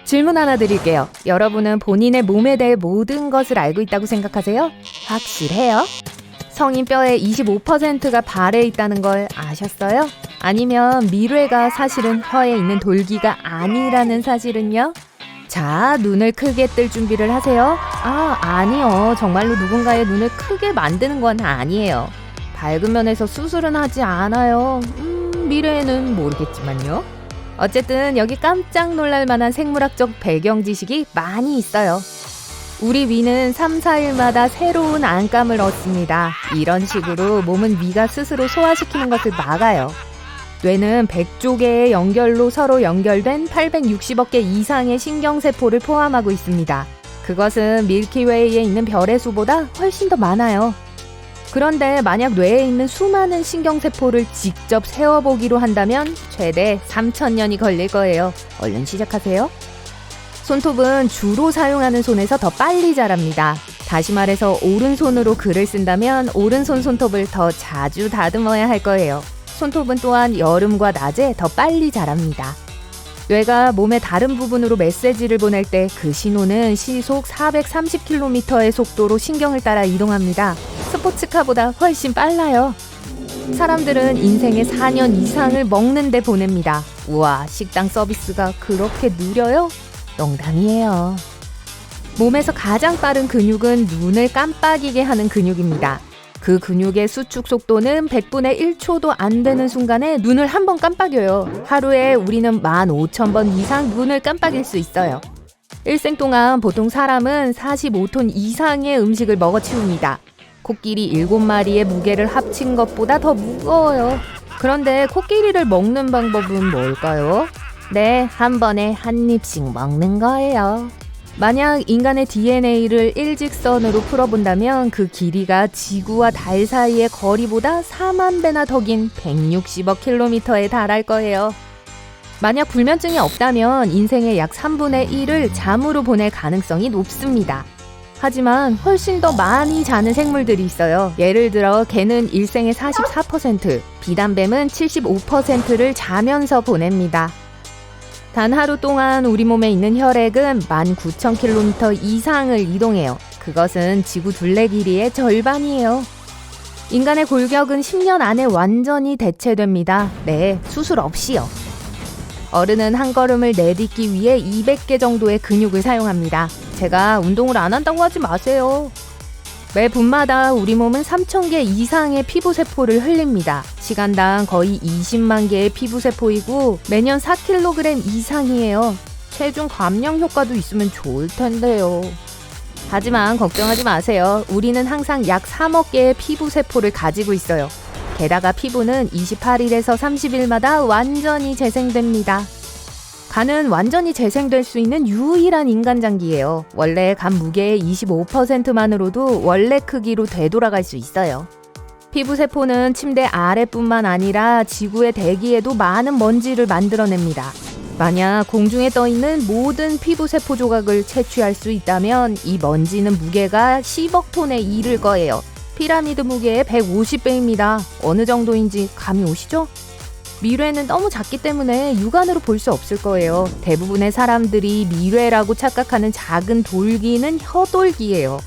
질문 하나 드릴게요. 여러분은 본인의 몸에 대해 모든 것을 알고 있다고 생각하세요? 확실해요? 성인 뼈의 25%가 발에 있다는 걸 아셨어요? 아니면 미뢰가 사실은 혀에 있는 돌기가 아니라는 사실은요? 자, 눈을 크게 뜰 준비를 하세요. 아니요. 정말로 누군가의 눈을 크게 만드는 건 아니에요. 밝은 면에서 수술은 하지 않아요. 미래에는 모르겠지만요. 어쨌든 여기 깜짝 놀랄 만한 생물학적 배경 지식이 많이 있어요. 우리 위는 3, 4일마다 새로운 안감을 얻습니다. 이런 식으로 몸은 위가 스스로 소화시키는 것을 막아요. 뇌는 100조 개의 연결로 서로 연결된 860억 개 이상의 신경세포를 포함하고 있습니다. 그것은 밀키웨이에 있는 별의 수보다 훨씬 더 많아요. 그런데 만약 뇌에 있는 수많은 신경세포를 직접 세어보기로 한다면 최대 3,000년이 걸릴 거예요. 얼른 시작하세요. 손톱은 주로 사용하는 손에서 더 빨리 자랍니다. 다시 말해서 오른손으로 글을 쓴다면 오른손 손톱을 더 자주 다듬어야 할 거예요. 손톱은 또한 여름과 낮에 더 빨리 자랍니다. 뇌가 몸의 다른 부분으로 메시지를 보낼 때 그 신호는 시속 430km의 속도로 신경을 따라 이동합니다. 스포츠카보다 훨씬 빨라요. 사람들은 인생의 4년 이상을 먹는 데 보냅니다. 우와, 식당 서비스가 그렇게 느려요? 농담이에요. 몸에서 가장 빠른 근육은 눈을 깜빡이게 하는 근육입니다. 그 근육의 수축 속도는 100분의 1초도 안 되는 순간에 눈을 한 번 깜빡여요. 하루에 우리는 15,000번 이상 눈을 깜빡일 수 있어요. 일생 동안 보통 사람은 45톤 이상의 음식을 먹어치웁니다. 코끼리 7마리의 무게를 합친 것보다 더 무거워요. 그런데 코끼리를 먹는 방법은 뭘까요? 네, 한 번에 한 입씩 먹는 거예요. 만약 인간의 DNA를 일직선으로 풀어본다면 그 길이가 지구와 달 사이의 거리보다 4만 배나 더 긴 160억 킬로미터에 달할 거예요. 만약 불면증이 없다면 인생의 약 3분의 1을 잠으로 보낼 가능성이 높습니다. 하지만 훨씬 더 많이 자는 생물들이 있어요. 예를 들어 개는 일생의 44%, 비단뱀은 75%를 자면서 보냅니다. 단 하루 동안 우리 몸에 있는 혈액은 19,000km 이상을 이동해요. 그것은 지구 둘레 길이의 절반이에요. 인간의 골격은 10년 안에 완전히 대체됩니다. 네, 수술 없이요. 어른은 한 걸음을 내딛기 위해 200개 정도의 근육을 사용합니다. 제가 운동을 안 한다고 하지 마세요. 매 분마다 우리 몸은 3,000개 이상의 피부세포를 흘립니다. 시간당 거의 20만 개의 피부세포이고 매년 4kg 이상이에요. 체중 감량 효과도 있으면 좋을 텐데요. 하지만 걱정하지 마세요. 우리는 항상 약 3억 개의 피부세포를 가지고 있어요. 게다가 피부는 28일에서 30일마다 완전히 재생됩니다. 간은 완전히 재생될 수 있는 유일한 인간장기예요. 원래 간 무게의 25%만으로도 원래 크기로 되돌아갈 수 있어요. 피부세포는 침대 아래뿐만 아니라 지구의 대기에도 많은 먼지를 만들어냅니다. 만약 공중에 떠있는 모든 피부세포 조각을 채취할 수 있다면 이 먼지는 무게가 10억 톤에 이를 거예요. 피라미드 무게의 150배입니다. 어느 정도인지 감이 오시죠? 미뢰는 너무 작기 때문에 육안으로 볼 수 없을 거예요. 대부분의 사람들이 미뢰라고 착각하는 작은 돌기는 혀돌기예요.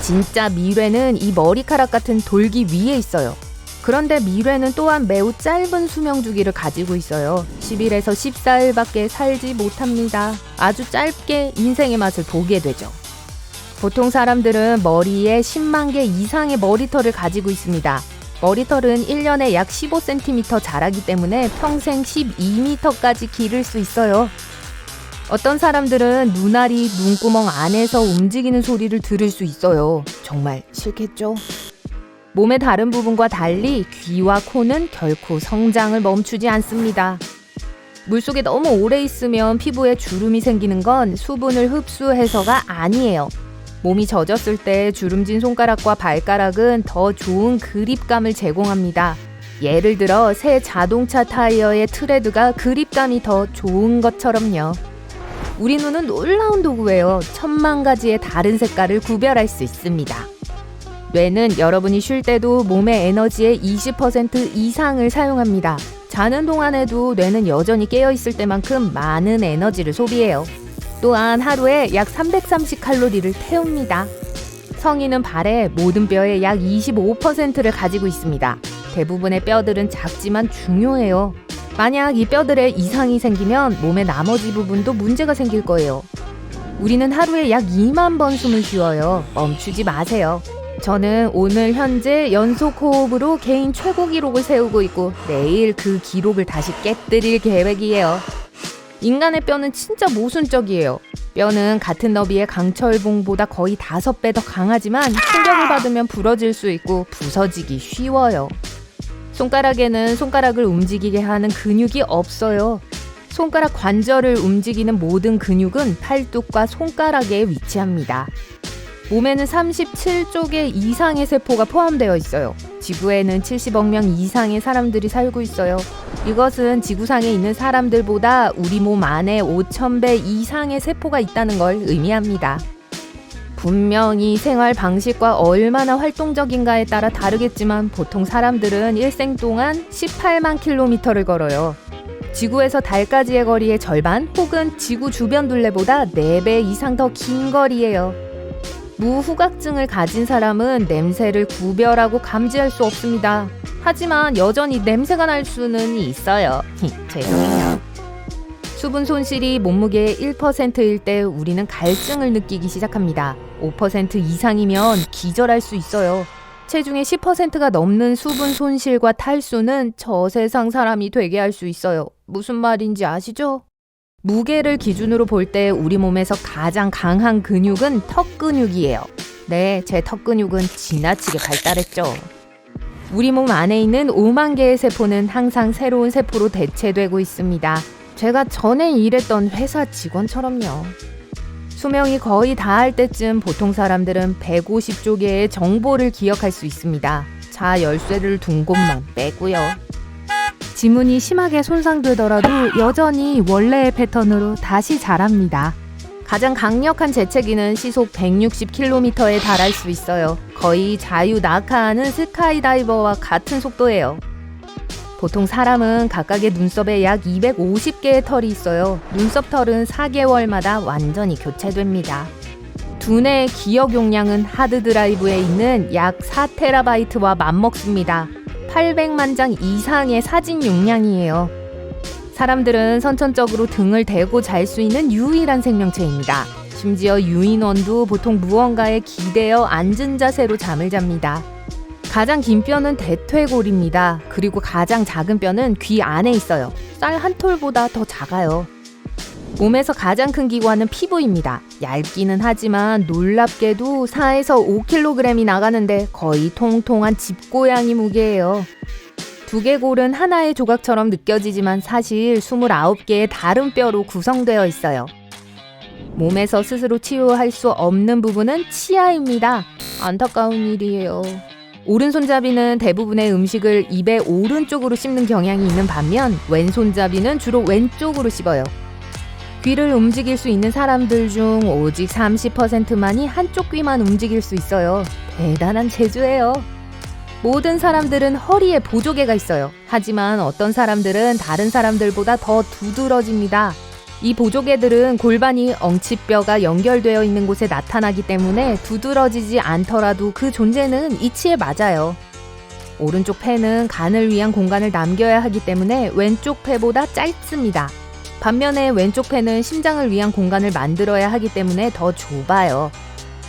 진짜 미뢰는 이 머리카락 같은 돌기 위에 있어요. 그런데 미뢰는 또한 매우 짧은 수명 주기를 가지고 있어요. 10일에서 14일밖에 살지 못합니다. 아주 짧게 인생의 맛을 보게 되죠. 보통 사람들은 머리에 10만 개 이상의 머리털을 가지고 있습니다. 머리털은 1년에 약 15cm 자라기 때문에 평생 12m까지 기를 수 있어요. 어떤 사람들은 눈알이 눈구멍 안에서 움직이는 소리를 들을 수 있어요. 정말 싫겠죠? 몸의 다른 부분과 달리 귀와 코는 결코 성장을 멈추지 않습니다. 물속에 너무 오래 있으면 피부에 주름이 생기는 건 수분을 흡수해서가 아니에요. 몸이 젖었을 때 주름진 손가락과 발가락은 더 좋은 그립감을 제공합니다. 예를 들어 새 자동차 타이어의 트레드가 그립감이 더 좋은 것처럼요. 우리 눈은 놀라운 도구예요. 1000만 가지의 다른 색깔을 구별할 수 있습니다. 뇌는 여러분이 쉴 때도 몸의 에너지의 20% 이상을 사용합니다. 자는 동안에도 뇌는 여전히 깨어있을 때만큼 많은 에너지를 소비해요. 또한 하루에 약 330칼로리를 태웁니다. 성인은 발의 모든 뼈의 약 25%를 가지고 있습니다. 대부분의 뼈들은 작지만 중요해요. 만약 이 뼈들에 이상이 생기면 몸의 나머지 부분도 문제가 생길 거예요. 우리는 하루에 약 2만 번 숨을 쉬어요. 멈추지 마세요. 저는 오늘 현재 연속 호흡으로 개인 최고 기록을 세우고 있고 내일 그 기록을 다시 깨뜨릴 계획이에요. 인간의 뼈는 진짜 모순적이에요. 뼈는 같은 너비의 강철봉보다 거의 5배 더 강하지만 충격을 받으면 부러질 수 있고 부서지기 쉬워요. 손가락에는 손가락을 움직이게 하는 근육이 없어요. 손가락 관절을 움직이는 모든 근육은 팔뚝과 손가락에 위치합니다. 몸에는 37조 개 이상의 세포가 포함되어 있어요. 지구에는 70억 명 이상의 사람들이 살고 있어요. 이것은 지구상에 있는 사람들보다 우리 몸 안에 5,000배 이상의 세포가 있다는 걸 의미합니다. 분명히 생활 방식과 얼마나 활동적인가에 따라 다르겠지만 보통 사람들은 일생 동안 18만 킬로미터를 걸어요. 지구에서 달까지의 거리의 절반 혹은 지구 주변 둘레보다 4배 이상 더 긴 거리예요. 무후각증을 가진 사람은 냄새를 구별하고 감지할 수 없습니다. 하지만 여전히 냄새가 날 수는 있어요. 죄송해요. 수분 손실이 몸무게의 1%일 때 우리는 갈증을 느끼기 시작합니다. 5% 이상이면 기절할 수 있어요. 체중의 10%가 넘는 수분 손실과 탈수는 저세상 사람이 되게 할 수 있어요. 무슨 말인지 아시죠? 무게를 기준으로 볼 때 우리 몸에서 가장 강한 근육은 턱 근육이에요. 네, 제 턱 근육은 지나치게 발달했죠. 우리 몸 안에 있는 5만 개의 세포는 항상 새로운 세포로 대체되고 있습니다. 제가 전에 일했던 회사 직원처럼요. 수명이 거의 다할 때쯤 보통 사람들은 150조 개의 정보를 기억할 수 있습니다. 자 열쇠를 둔 곳만 빼고요. 지문이 심하게 손상되더라도 여전히 원래의 패턴으로 다시 자랍니다. 가장 강력한 재채기는 시속 160km에 달할 수 있어요. 거의 자유 낙하하는 스카이다이버와 같은 속도예요. 보통 사람은 각각의 눈썹에 약 250개의 털이 있어요. 눈썹 털은 4개월마다 완전히 교체됩니다. 두뇌의 기억 용량은 하드드라이브에 있는 약 4TB와 맞먹습니다. 800만 장 이상의 사진 용량이에요. 사람들은 선천적으로 등을 대고 잘 수 있는 유일한 생명체입니다. 심지어 유인원도 보통 무언가에 기대어 앉은 자세로 잠을 잡니다. 가장 긴 뼈는 대퇴골입니다. 그리고 가장 작은 뼈는 귀 안에 있어요. 쌀 한 톨보다 더 작아요. 몸에서 가장 큰 기관은 피부입니다. 얇기는 하지만 놀랍게도 4에서 5kg이 나가는데 거의 통통한 집고양이 무게예요. 두개골은 하나의 조각처럼 느껴지지만 사실 29개의 다른 뼈로 구성되어 있어요. 몸에서 스스로 치유할 수 없는 부분은 치아입니다. 안타까운 일이에요. 오른손잡이는 대부분의 음식을 입의 오른쪽으로 씹는 경향이 있는 반면 왼손잡이는 주로 왼쪽으로 씹어요. 귀를 움직일 수 있는 사람들 중 오직 30%만이 한쪽 귀만 움직일 수 있어요. 대단한 재주예요. 모든 사람들은 허리에 보조개가 있어요. 하지만 어떤 사람들은 다른 사람들보다 더 두드러집니다. 이 보조개들은 골반이 엉치뼈가 연결되어 있는 곳에 나타나기 때문에 두드러지지 않더라도 그 존재는 이치에 맞아요. 오른쪽 폐는 간을 위한 공간을 남겨야 하기 때문에 왼쪽 폐보다 짧습니다. 반면에 왼쪽 폐는 심장을 위한 공간을 만들어야 하기 때문에 더 좁아요.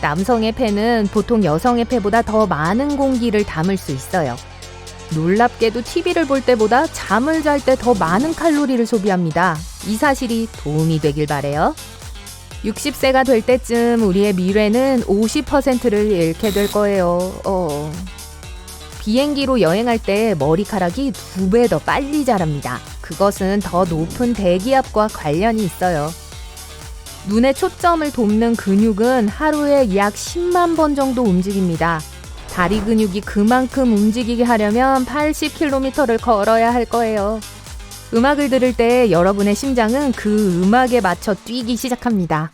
남성의 폐는 보통 여성의 폐보다 더 많은 공기를 담을 수 있어요. 놀랍게도 TV를 볼 때보다 잠을 잘 때 더 많은 칼로리를 소비합니다. 이 사실이 도움이 되길 바래요. 60세가 될 때쯤 우리의 미래는 50%를 잃게 될 거예요. 비행기로 여행할 때 머리카락이 2배 더 빨리 자랍니다. 그것은 더 높은 대기압과 관련이 있어요. 눈의 초점을 돕는 근육은 하루에 약 10만 번 정도 움직입니다. 다리 근육이 그만큼 움직이게 하려면 80km를 걸어야 할 거예요. 음악을 들을 때 여러분의 심장은 그 음악에 맞춰 뛰기 시작합니다.